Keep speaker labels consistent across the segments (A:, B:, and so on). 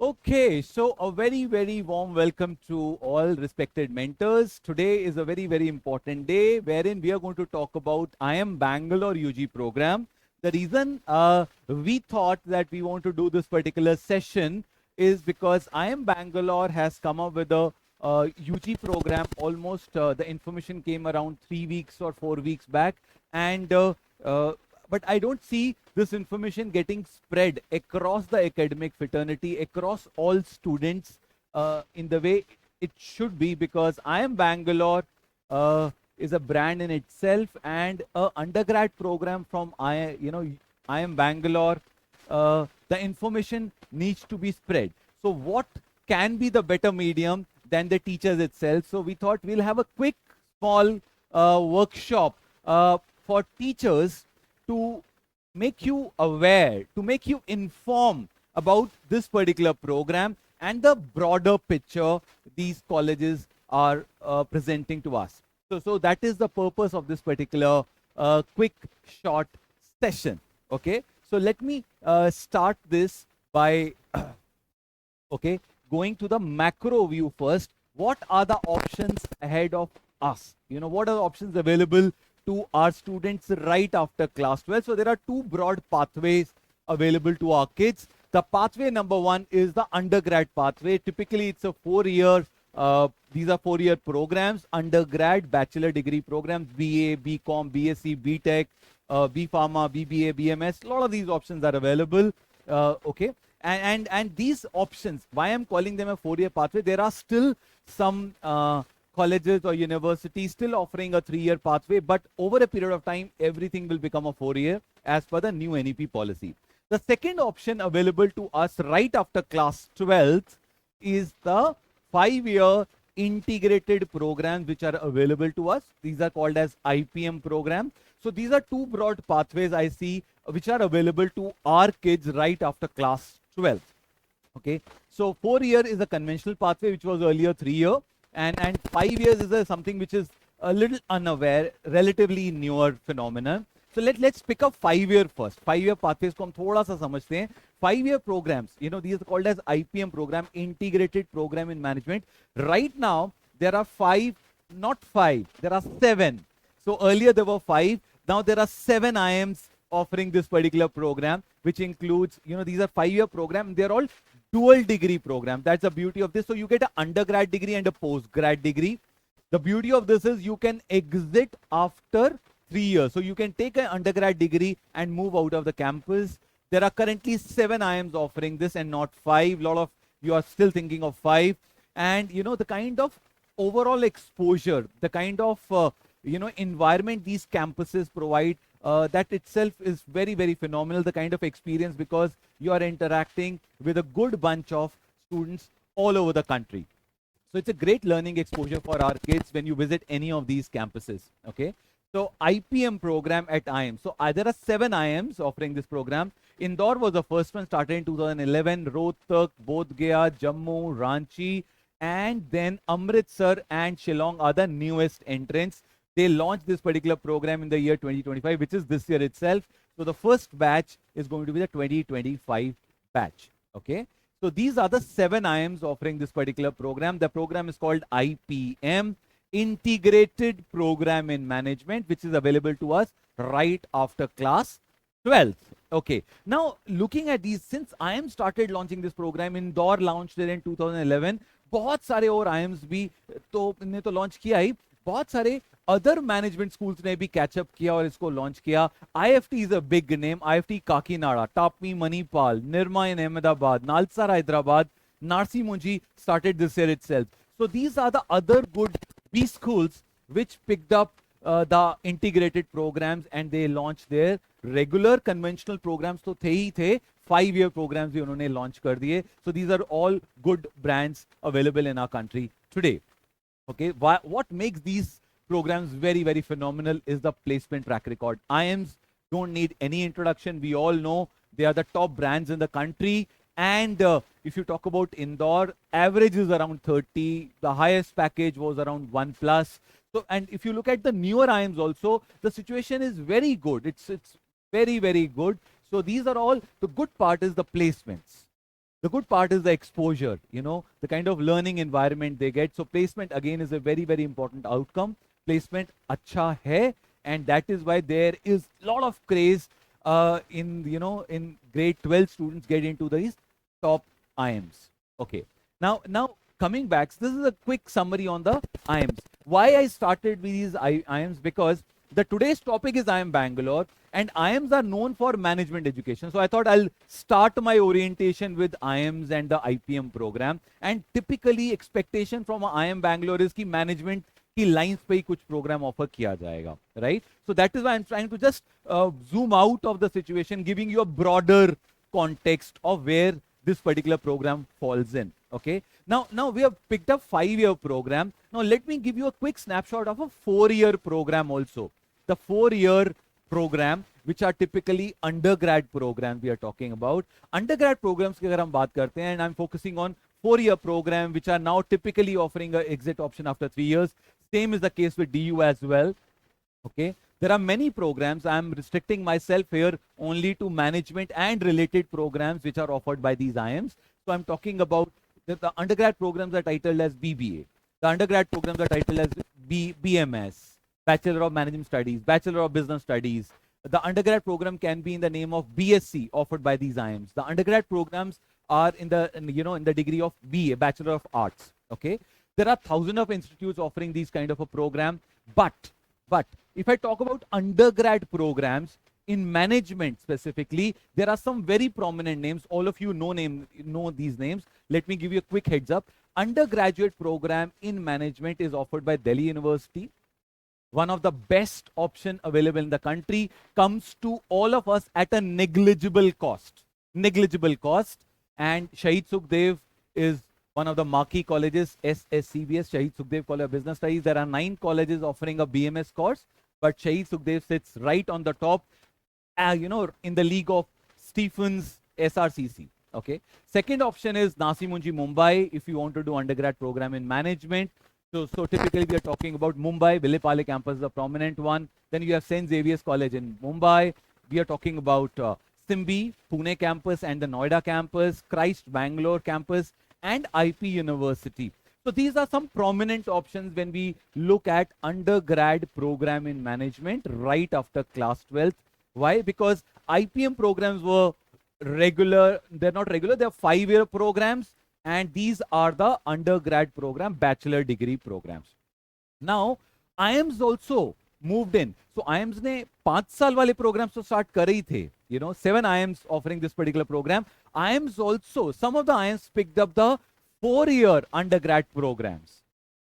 A: Okay, so a very, very warm welcome to all respected mentors. Today is a very, very important day wherein we are going to talk about IIM Bangalore UG program. The reason we thought that we want to do this particular session is because IIM Bangalore has come up with a UG program. Almost the information came around 3 weeks or 4 weeks back, and uh, but I don't see this information getting spread across the academic fraternity, across all students in the way it should be, because IIM Bangalore is a brand in itself, and a undergrad program from IIM Bangalore. The information needs to be spread. So what can be the better medium than the teachers itself? So we thought we'll have a quick, small workshop for teachers to make you aware, to make you inform about this particular program and the broader picture these colleges are presenting to us. So that is the purpose of this particular quick, short session. Okay, so let me start this by okay, going to the macro view first. What are the options ahead of us? What are the options available to our students right after class 12? So there are two broad pathways available to our kids. The pathway number one is the undergrad pathway. Typically, it's a 4-year. These are 4-year programs: undergrad, bachelor degree programs, BA, BCom, BSc, BTech, B Pharma, BBA, BMS. A lot of these options are available. Okay, and these options, why I'm calling them a 4-year pathway, there are still some colleges or universities still offering a 3-year pathway, but over a period of time everything will become a 4-year as per the new NEP policy. The second option available to us right after class 12th is the 5-year integrated programs which are available to us. These are called as IPM programs. So these are two broad pathways I see which are available to our kids right after class 12th. Okay, so 4-year is a conventional pathway which was earlier 3-year, and 5 years is something which is a little unaware, relatively newer phenomenon. So let's pick up 5-year first. 5-year pathways को हम थोड़ा सा समझते हैं. 5-year programs, these are called as IPM program, integrated program in management. Right now there are 5, not 5, there are 7. So earlier there were 5, now there are 7 IIMs offering this particular program, which includes, these are 5-year program. They're all dual degree program. That's the beauty of this. So you get an undergrad degree and a postgrad degree. The beauty of this is you can exit after 3 years. So you can take an undergrad degree and move out of the campus. There are currently 7 IIMs offering this and not 5. A lot of you are still thinking of 5. And the kind of overall exposure, the kind of environment these campuses provide, that itself is very, very phenomenal, the kind of experience, because you are interacting with a good bunch of students all over the country. So it's a great learning exposure for our kids when you visit any of these campuses. Okay, so IPM program at IIM. So there are 7 IIMs offering this program. Indore was the first one, started in 2011. Rohtak, Bodh Gaya, Jammu, Ranchi, and then Amritsar and Shillong are the newest entrants. They launched this particular program in the year 2025, which is this year itself. So the first batch is going to be the 2025 batch. Okay, so these are the 7 IIMs offering this particular program. The program is called IPM, Integrated Program in Management, which is available to us right after class 12th. Okay, now looking at these, since IIM started launching this program, Indore launched it in 2011. बहुत सारे और IIMs भी तो ने तो launch किया ही, बहुत सारे अदर मैनेजमेंट स्कूल्स ने भी कैचअप किया और इसको लॉन्च किया. IFT is a big name. IFT Kakinada, Tapmi Manipal, Nirma in Ahmedabad, Nalsar Hyderabad, Narsi Munji started this year itself. So these are the other good B schools which picked up the integrated programs, and they launched their regular conventional programs. तो थे ही थे, 5-year programs भी उन्होंने launch कर दिए. So these are all good brands available in our country today. Okay, what makes these programs very, very phenomenal is the placement track record. IIMs don't need any introduction. We all know they are the top brands in the country. And if you talk about Indore, average is around 30. The highest package was around 1 plus. So, and if you look at the newer IIMs also, the situation is very good. It's very, very good. So these are all, the good part is the placements. The good part is the exposure, the kind of learning environment they get. So placement again is a very, very important outcome. Placement acha hai, and that is why there is a lot of craze in grade 12 students get into these top IIMs. Okay. Now coming back, so this is a quick summary on the IIMs. Why I started with these IIMs, because the today's topic is IIM Bangalore, and IIMs are known for management education. So I thought I'll start my orientation with IIMs and the IPM program. And typically expectation from IIM Bangalore is कि management की lines पे ही कुछ program offer किया जाएगा, right? So that is why I'm trying to just zoom out of the situation, giving you a broader context of where this particular program falls in. Okay. Now we have picked up 5-year program. Now let me give you a quick snapshot of a 4-year program also. The 4-year program, which are typically undergrad programs we are talking about. Undergrad programs की अगर हम बात करते हैं, and I'm focusing on 4-year program, which are now typically offering an exit option after 3 years. Same is the case with DU as well. Okay. There are many programs. I'm restricting myself here only to management and related programs which are offered by these IIMs. So I'm talking about the undergrad programs are titled as BBA. The undergrad programs are titled as BMS, Bachelor of Management Studies, Bachelor of Business Studies. The undergrad program can be in the name of BSc offered by these IIMs. The undergrad programs are in the degree of BA, Bachelor of Arts. Okay. There are thousands of institutes offering these kind of a program, but if I talk about undergrad programs in management specifically, there are some very prominent names. All of you know these names. Let me give you a quick heads up. Undergraduate program in management is offered by Delhi University. One of the best option available in the country, comes to all of us at a negligible cost. Negligible cost. And Shahid Sukhdev is one of the marquee colleges, SSCBS, Shahid Sukhdev College of Business Studies. There are 9 colleges offering a BMS course, but Shahid Sukhdev sits right on the top, in the league of Stephens SRCC. Okay. Second option is Nasi Munji Mumbai, if you want to do undergrad program in management. So typically we are talking about Mumbai. Vilepale campus is a prominent one. Then you have St. Xavier's College in Mumbai. We are talking about Simbi, Pune campus and the Noida campus, Christ Bangalore campus, and IP University. So these are some prominent options when we look at undergrad program in management right after class 12th. Why? Because IPM programs were regular. They're not regular. They're 5-year programs. And these are the undergrad program, bachelor degree programs. Now, IIMs also moved in. So IIMs ने 5 साल वाले programs तो start कर ही थे. 7 IIMs offering this particular program. IIMs also, some of the IIMs picked up the 4-year undergrad programs.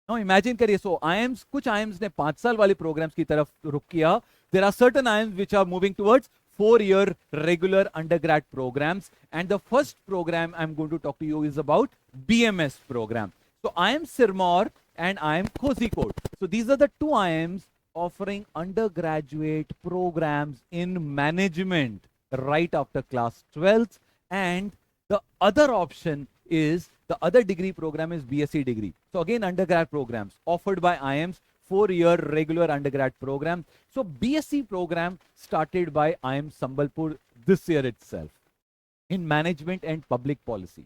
A: Now imagine करिए, so IIMs, कुछ IIMs ने 5 साल वाले programs की तरफ रुख किया. There are certain IIMs which are moving towards 4-year regular undergrad programs. And the first program I'm going to talk to you is about BMS program. So IIM Sirmaur and IIM Kozhikode. So these are the 2 IIMs offering undergraduate programs in management right after class 12th. And the other option is, the other degree program is BSc degree. So again, undergrad programs offered by IIMs, 4-year regular undergrad program. So BSc program started by IIM Sambalpur this year itself in management and public policy.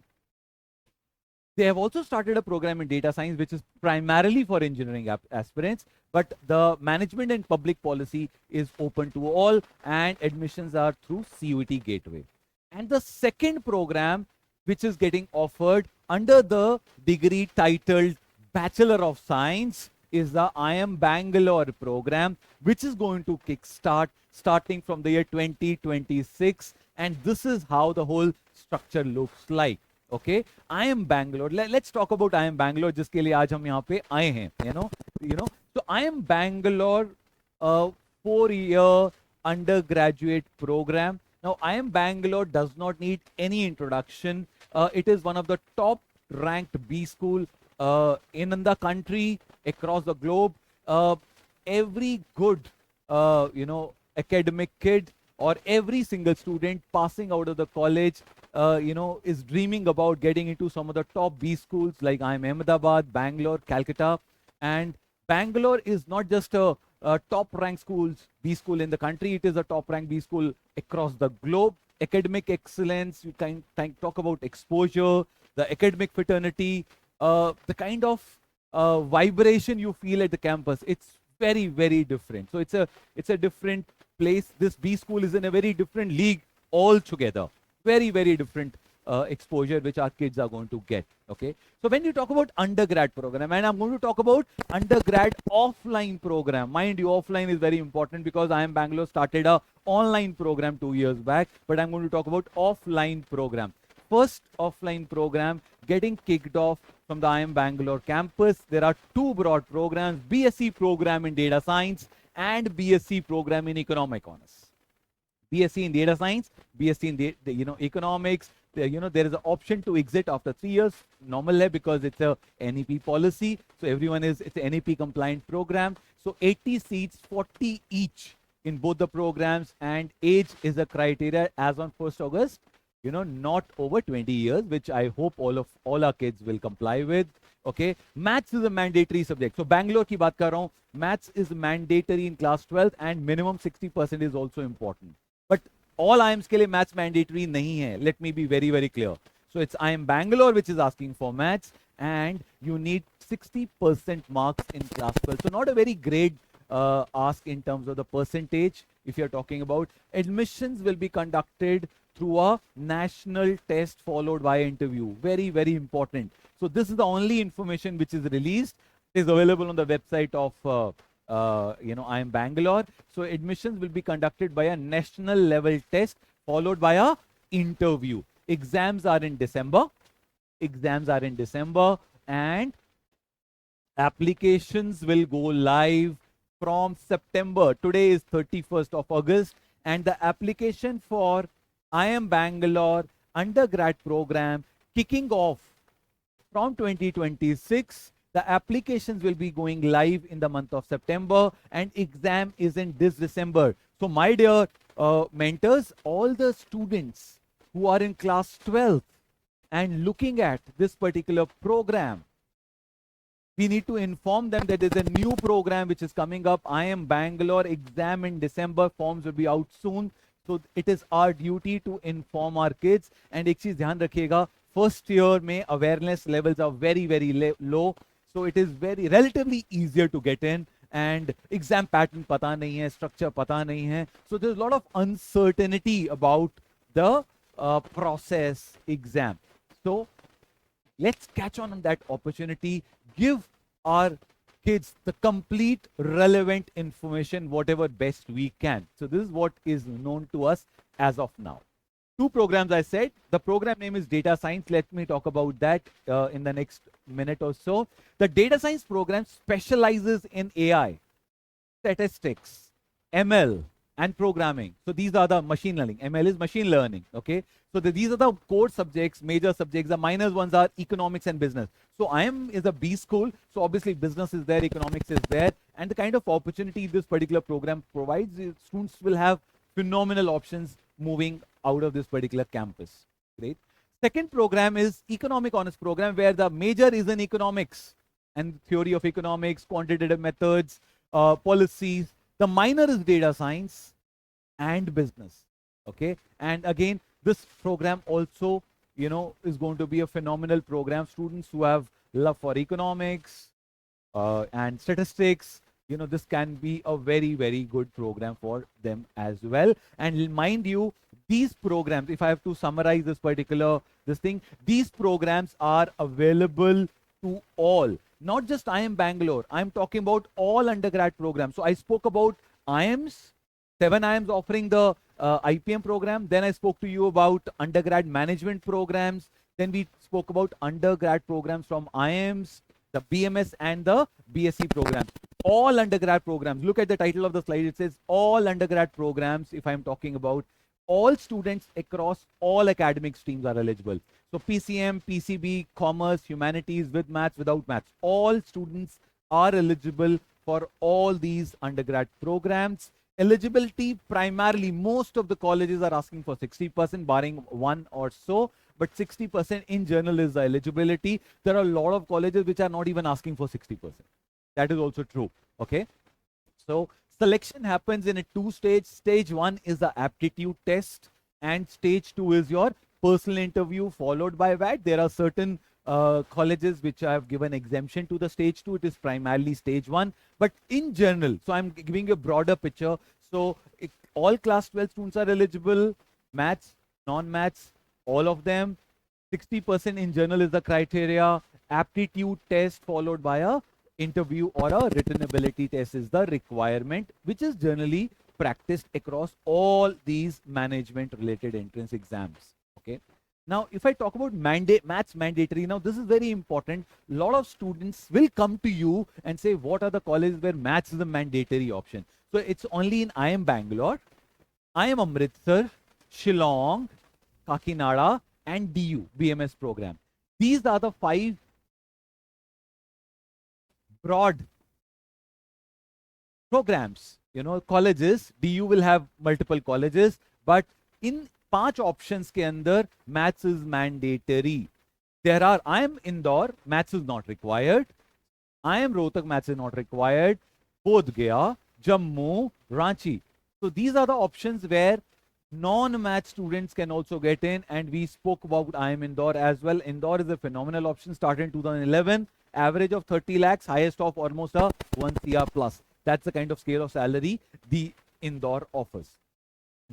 A: They have also started a program in data science, which is primarily for engineering aspirants, but the management and public policy is open to all, and admissions are through CUET Gateway. And the second program, which is getting offered under the degree titled Bachelor of Science, is the IIM Bangalore program, which is going to kickstart starting from the year 2026. And this is how the whole structure looks like. Okay, IIM Bangalore. Let's talk about IIM Bangalore, जिसके लिए आज हम यहाँ पे आए हैं. So IIM Bangalore, 4-year undergraduate program. Now IIM Bangalore does not need any introduction. It is one of the top ranked B school in the country, across the globe. Every good academic kid or every single student passing out of the college is dreaming about getting into some of the top B schools like IIM Ahmedabad, Bangalore, Calcutta. And Bangalore is not just a top ranked B school in the country, it is a top ranked B school across the globe. academic excellence, you can talk about exposure, the academic fraternity, the kind of vibration you feel at the campus. It's very, very different. So it's a different place. This B school is in a very different league altogether. Very, very different exposure which our kids are going to get. Okay. So when you talk about undergrad program, and I'm going to talk about undergrad offline program. Mind you, offline is very important because IIM Bangalore started a online program 2 years back, but I'm going to talk about offline program. First offline program getting kicked off from the IIM Bangalore campus. There are two broad programs, BSc program in data science and BSc program in economic honors. BSc in data science, BSc in economics. There is an option to exit after 3 years, normal because it's a NEP policy. So it's a NEP compliant program. So 80 seats, 40 each in both the programs, and age is a criteria as on 1st August. Not over 20 years, which I hope all our kids will comply with. Okay, maths is a mandatory subject. So Bangalore ki baat kar raha hu, maths is mandatory in class 12 and minimum 60% is also important. But all IIMs ke liye maths mandatory nahi hai. Let me be very, very clear. So it's IIM Bangalore which is asking for maths, and you need 60% marks in class 12. So not a very great ask in terms of the percentage. If you're talking about admissions, will be conducted through a national test followed by interview. Very, very important. So this is the only information which is released. It is available on the website of IIM Bangalore. So admissions will be conducted by a national level test followed by a interview. Exams are in December. And applications will go live from September. Today is 31st of August, and the application for IIM Bangalore undergrad program kicking off from 2026. The applications will be going live in the month of September, and exam is in this December. So my dear mentors, all the students who are in class 12 and looking at this particular program, we need to inform them that there's a new program which is coming up. IIM Bangalore exam in December. Forms will be out soon. So it is our duty to inform our kids. And एक चीज ध्यान रखिएगा, first year में awareness levels are very, very low. So it is very relatively easier to get in. And exam pattern पता नहीं है, structure पता नहीं है. So there's a lot of uncertainty about the process exam. So let's catch on that opportunity. Give our kids the complete relevant information, whatever best we can. So this is what is known to us as of now. Two programs I said. The program name is Data Science. Let me talk about that in the next minute or so. The Data Science program specializes in AI, statistics, ML, and programming. So these are the machine learning. ML is machine learning. Okay. So these are the core subjects, major subjects. The minor ones are economics and business. So IIM is a B school. So obviously business is there, economics is there. And the kind of opportunity this particular program provides, students will have phenomenal options moving out of this particular campus. Great. Second program is Economic Honors program, where the major is in economics and theory of economics, quantitative methods, policies. The minor is data science and business. Okay. And again, this program also, is going to be a phenomenal program. Students who have love for economics and statistics, this can be a very, very good program for them as well. And mind you, these programs, if I have to summarize these programs are available to all, not just IIM Bangalore. I'm talking about all undergrad programs. So I spoke about IIMs, 7 IIMs offering the IPM program. Then I spoke to you about undergrad management programs. Then we spoke about undergrad programs from IIMs, the BMS and the BSc programs. All undergrad programs. Look at the title of the slide. It says all undergrad programs. If I'm talking about all students across all academic streams are eligible. So PCM, PCB, commerce, humanities, with maths, without maths. All students are eligible for all these undergrad programs. Eligibility, primarily, most of the colleges are asking for 60%, barring one or so, but 60% in general is the eligibility. There are a lot of colleges which are not even asking for 60%. That is also true. Okay. So selection happens in a 2-stage. Stage 1 is the aptitude test, and stage 2 is your personal interview followed by VAT. There are certain colleges which have given exemption to the stage 2. It is primarily stage 1. But in general, so I'm giving you a broader picture. So all class 12 students are eligible, maths, non-maths, all of them. 60% in general is the criteria. Aptitude test followed by a interview or a written ability test is the requirement, which is generally practiced across all these management related entrance exams. Okay. Now, if I talk about maths mandatory, now this is very important. A lot of students will come to you and say, what are the colleges where maths is a mandatory option? So it's only in IIM Bangalore, IIM Amritsar, Shillong, Kakinada, and DU, BMS program. These are the 5 broad programs, colleges. DU will have multiple colleges, but in 5 options ke andar, maths is mandatory. There are, IIM Indore, maths is not required. IIM Rohtak, maths is not required. Bodh Gaya, Jammu, Ranchi. So these are the options where non-math students can also get in, and we spoke about IIM Indore as well. Indore is a phenomenal option, started in 2011, average of 30 lakhs, highest of almost a 1 CR plus. That's the kind of scale of salary the Indore offers.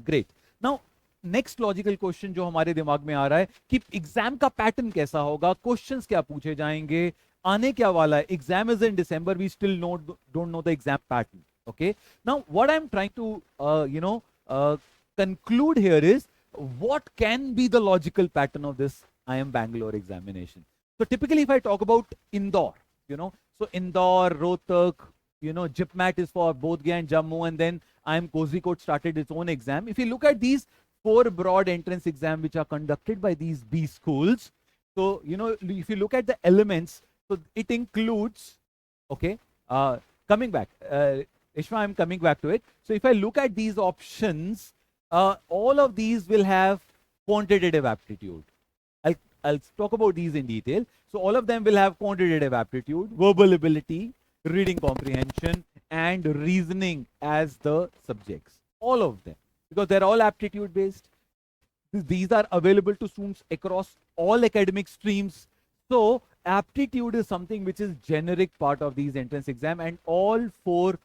A: Great. Now, next logical question जो हमारे दिमाग में आ रहा है कि exam का pattern कैसा होगा, क्वेश्चंस क्या पूछे जाएंगे, आने क्या वाला है. Exam is in December, we still don't know the exam pattern. Okay, now what I'm trying to conclude here is what can be the logical pattern of this IIM Bangalore examination. So typically if I talk about Indore, so Indore, Rohtak, JIPMAT is for Bodh Gaya and Jammu, and then IIM Kozhikode started its own exam. If you look at these 4 broad entrance exams which are conducted by these B schools, so if you look at the elements, so it includes, okay, coming back, Ishma, I'm coming back to it. So if I look at these options, all of these will have quantitative aptitude. I'll talk about these in detail. So all of them will have quantitative aptitude, verbal ability, reading comprehension, and reasoning as the subjects. All of them, because they're all aptitude based. These are available to students across all academic streams. So aptitude is something which is generic part of these entrance exam, and all 4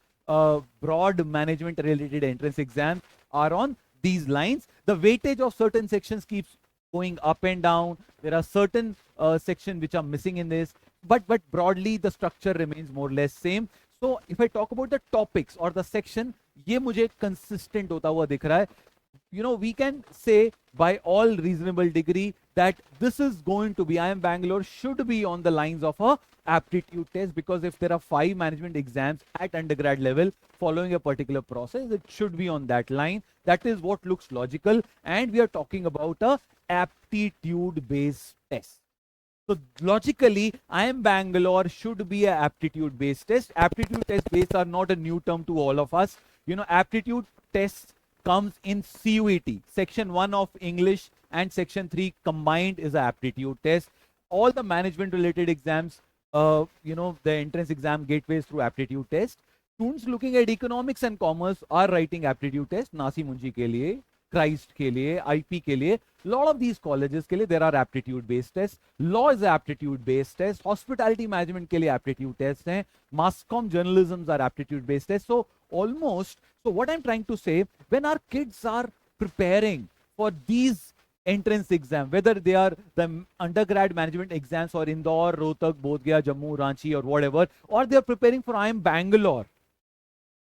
A: broad management related entrance exams are on these lines. The weightage of certain sections keeps going up and down. There are certain sections which are missing in this, but broadly the structure remains more or less same. So if I talk about the topics or the section, ये मुझे consistent होता हुआ दिख रहा है. We can say by all reasonable degree that this is going to be, IIM Bangalore should be on the lines of a aptitude test, because if there are 5 management exams at undergrad level following a particular process, it should be on that line. That is what looks logical, and we are talking about a aptitude based test. So logically, IIM Bangalore should be a aptitude based test. Aptitude test based are not a new term to all of us. Aptitude tests comes in CUET. Section 1 of English and Section 3 combined is an aptitude test. All the management related exams, the entrance exam gateways through aptitude test. Students looking at economics and commerce are writing aptitude test. Nasi Munji ke liye, Christ ke liye, IP ke liye. Lot of these colleges ke liye there are aptitude based tests. Law is aptitude based test. Hospitality management ke liye aptitude tests hain. Mass comm journalisms are aptitude based tests. So what I'm trying to say, when our kids are preparing for these entrance exam, whether they are the undergrad management exams or Indore, Rohtak, Bodh Gaya, Jammu, Ranchi or whatever, or they are preparing for IIM Bangalore,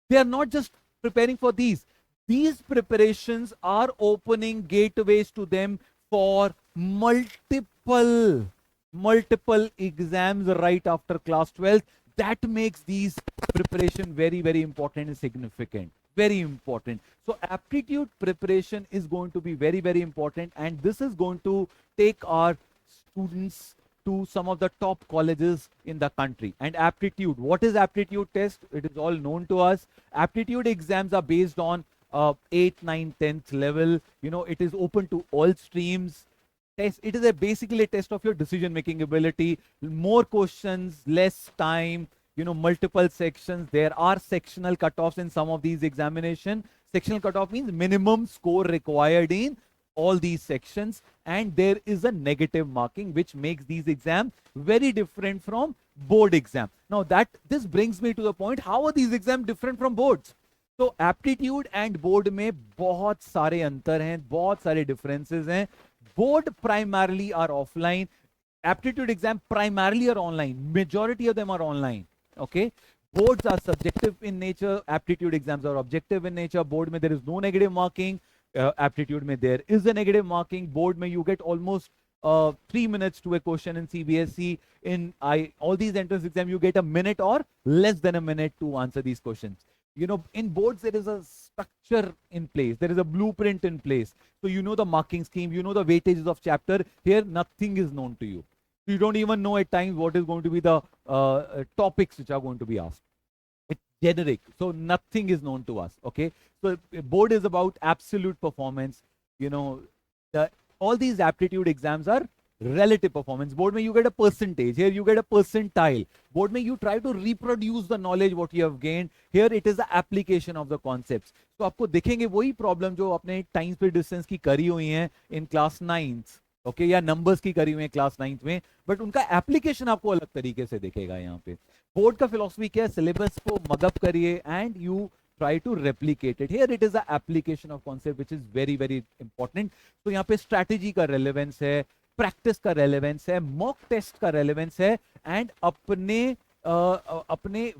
A: they are not just preparing for these. These preparations are opening gateways to them for multiple exams right after class 12. That makes these preparation very, very important and significant. Very important. So aptitude preparation is going to be very, very important, and this is going to take our students to some of the top colleges in the country. And aptitude, what is aptitude test? It is all known to us. Aptitude exams are based on 8th, 9th, 10th level. It is open to all streams. It is basically a test of your decision making ability. More questions, less time, multiple sections. There are sectional cutoffs in some of these examinations. Sectional cutoff means minimum score required in all these sections, and there is a negative marking which makes these exams very different from board exam. Now this brings me to the point, how are these exams different from boards? तो aptitude and board में बहुत सारे अंतर हैं, बहुत सारे differences हैं. Board primarily are offline, aptitude exam primarily are online, majority of them are online. Okay, boards are subjective in nature, aptitude exams are objective in nature. Board mein there is no negative marking, aptitude mein there is a negative marking. Board mein you get almost 3 minutes to a question in CBSE. In all these entrance exam you get a minute or less than a minute to answer these questions. You know, in boards there is a structure in place, there is a blueprint in place, so you know the marking scheme, you know the weightages of chapter. Here nothing is known to you. You don't even know at times what is going to be the topics which are going to be asked. It's generic, so nothing is known to us. Okay, so board is about absolute performance. You know, all these aptitude exams are relative performance. Board mein you get a percentage, here you get a percentile. Board mein you try to reproduce the knowledge what you have gained. Here it is the application of the concepts. So आपको दिखेंगे वही problem जो अपने time speed distance की करी हुई हैं in class 9th, okay, या नंबर्स की करी हुई है क्लास 9th में, बट उनका एप्लीकेशन आपको अलग तरीके से दिखेगा. यहाँ पे बोर्ड का फिलॉसफी क्या है, सिलेबस को मगअप करिए and you try to replicate it. Here it is the application of concept which is very very important. तो यहाँ पे strategy का relevance है, प्रैक्टिस का रेलेवेंस है, मॉक टेस्ट का रेलेवेंस है, एंड अपने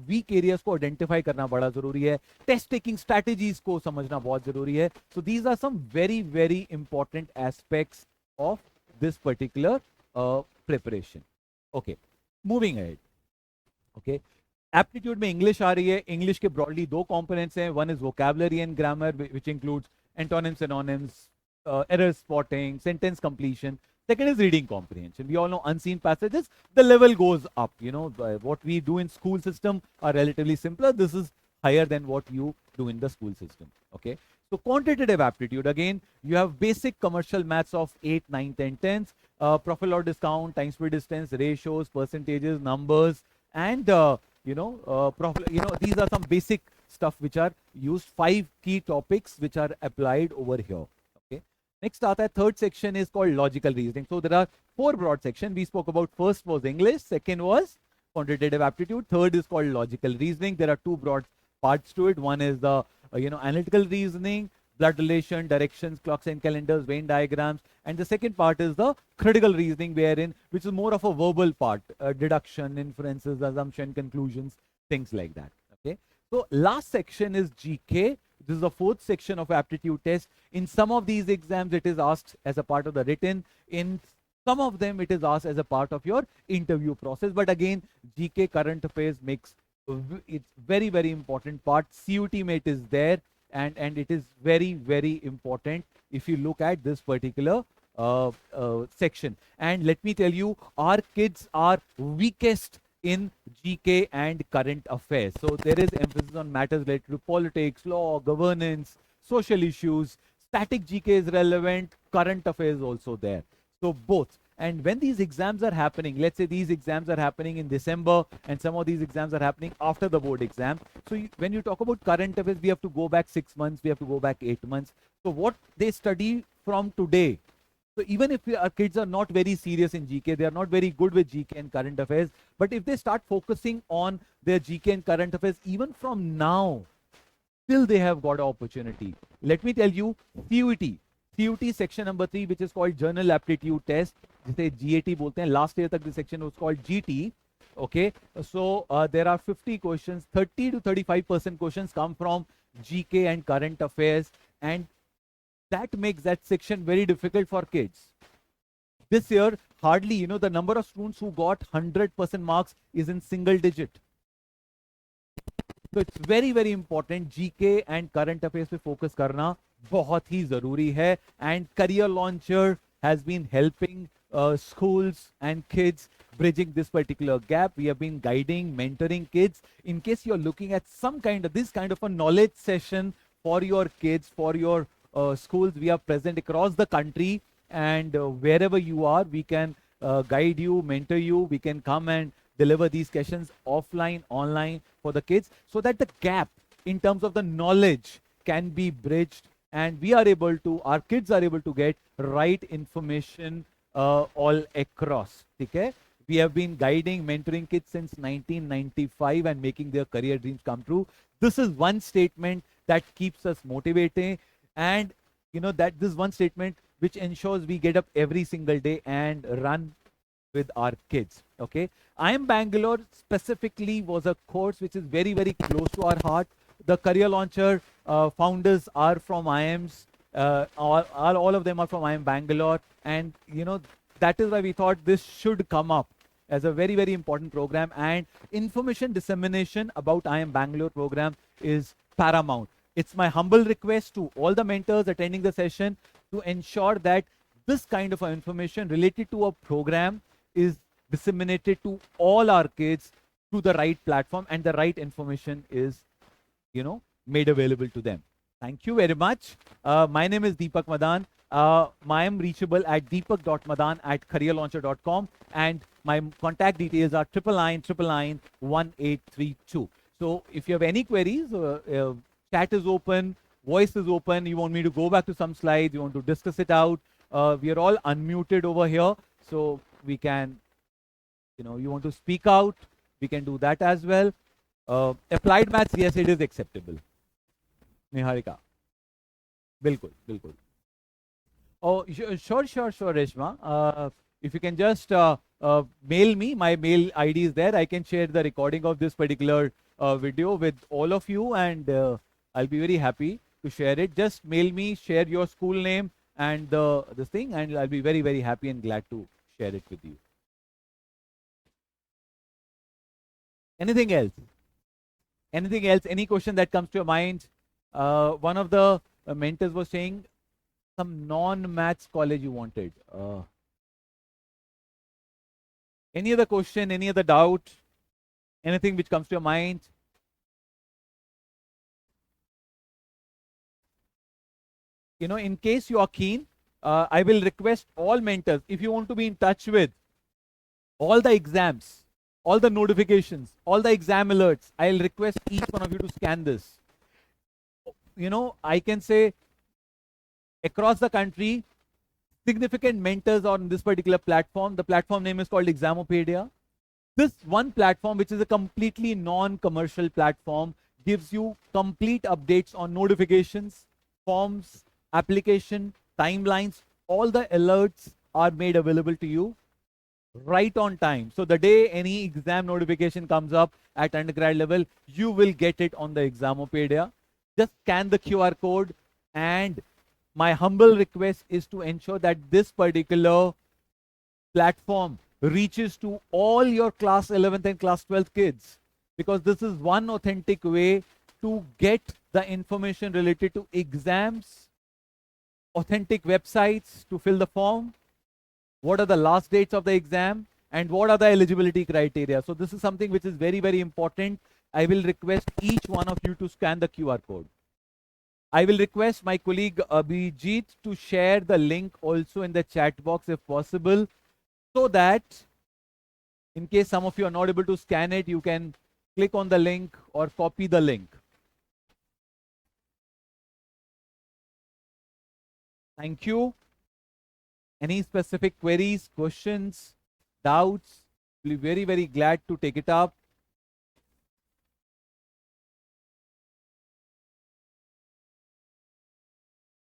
A: वीक एरियाज को आइडेंटिफाई करना बड़ा जरूरी है, टेस्ट टेकिंग स्ट्रैटेजीज को समझना बहुत जरूरी है. So these are some very very important aspects of this particular preparation. Okay, moving ahead. Okay, aptitude में इंग्लिश आ रही है. इंग्लिश के ब्रॉडली दो कंपोनेंट्स हैं. One is vocabulary and grammar which includes antonyms, synonyms, error spotting, sentence completion. Second is reading comprehension. We all know unseen passages, the level goes up. You know, what we do in school system are relatively simpler. This is higher than what you do in the school system. Okay. So quantitative aptitude, again, you have basic commercial maths of 8, 9, 10, 10s, profit or discount, time speed distance, ratios, percentages, numbers, and these are some basic stuff which are used. 5 key topics which are applied over here. Next आता है third section is called logical reasoning. So there are 4 broad sections. We spoke about first was English, second was quantitative aptitude, third is called logical reasoning. There are 2 broad parts to it. One is the analytical reasoning, blood relation, directions, clocks and calendars, Venn diagrams, and the second part is the critical reasoning, which is more of a verbal part, deduction, inferences, assumption, conclusions, things like that. Okay. So last section is GK. This is the 4th section of aptitude test. In some of these exams, it is asked as a part of the written. In some of them, it is asked as a part of your interview process. But again, GK current affairs makes it's very, very important part. CUT mate is there, and it is very, very important if you look at this particular section. And let me tell you, our kids are weakest in GK and current affairs. So there is emphasis on matters related to politics, law, governance, social issues. Static GK is relevant, current affairs also there. So both. And when these exams are happening, let's say these exams are happening in December and some of these exams are happening after the board exam. So when you talk about current affairs, we have to go back 6 months, we have to go back 8 months. So what they study from today, so even if our kids are not very serious in GK, they are not very good with GK and current affairs, but if they start focusing on their GK and current affairs, even from now, still they have got an opportunity. Let me tell you, CUT section number 3, which is called Journal Aptitude Test, जिसे GAT बोलते हैं. Last year तक this section was called GT. Okay, so there are 50 questions, 30 to 35% questions come from GK and current affairs, and that makes that section very difficult for kids. This year, hardly, the number of students who got 100% marks is in single digit. So it's very, very important. GK and current affairs पे focus करना बहुत ही जरूरी है. And Career Launcher has been helping schools and kids bridging this particular gap. We have been guiding, mentoring kids. In case you're looking at this kind of a knowledge session for your kids, for your schools, we are present across the country, and wherever you are, we can guide you, mentor you. We can come and deliver these sessions offline, online for the kids, so that the gap in terms of the knowledge can be bridged, and our kids are able to get right information all across. Okay? We have been guiding, mentoring kids since 1995 and making their career dreams come true. This is one statement that keeps us motivating, and that this one statement which ensures we get up every single day and run with our kids. Okay, I am Bangalore specifically was a course which is very very close to our heart. The career launcher founders are from IIMs. All of them are from IIM Bangalore, and that is why we thought this should come up as a very very important program, and information dissemination about IIM Bangalore program is paramount. It's my humble request to all the mentors attending the session to ensure that this kind of information related to a program is disseminated to all our kids through the right platform, and the right information is made available to them. Thank you very much. My name is Deepak Madan. I am reachable at deepak.madan@careerlauncher.com, and my contact details are 999 So if you have any queries, chat is open, voice is open, you want me to go back to some slides, you want to discuss it out, we are all unmuted over here, so we can, you want to speak out, we can do that as well. Applied maths, yes, it is acceptable. Niharika. Bilkul, bilkul. Oh, sure, Reshma. If you can just mail me, my mail ID is there. I can share the recording of this particular video with all of you, and I'll be very happy to share it. Just mail me, share your school name and this thing, and I'll be very, very happy and glad to share it with you. Anything else? Anything else? Any question that comes to your mind? One of the mentors was saying some non-maths college you wanted. Any other question? Any other doubt? Anything which comes to your mind? In case you are keen, I will request all mentors, if you want to be in touch with all the exams, all the notifications, all the exam alerts, I'll request each one of you to scan this. I can say across the country, significant mentors on this particular platform. The platform name is called Examopedia. This one platform, which is a completely non-commercial platform, gives you complete updates on notifications, forms, application, timelines. All the alerts are made available to you right on time. So the day any exam notification comes up at undergrad level, you will get it on the Examopedia. Just scan the QR code, and my humble request is to ensure that this particular platform reaches to all your class 11th and class 12th kids, because this is one authentic way to get the information related to exams, authentic websites to fill the form, what are the last dates of the exam, and what are the eligibility criteria. So this is something which is very, very important. I will request each one of you to scan the QR code. I will request my colleague Abhijit to share the link also in the chat box if possible, so that in case some of you are not able to scan it, you can click on the link or copy the link. Thank you. Any specific queries, questions, doubts? We'll be very, very glad to take it up.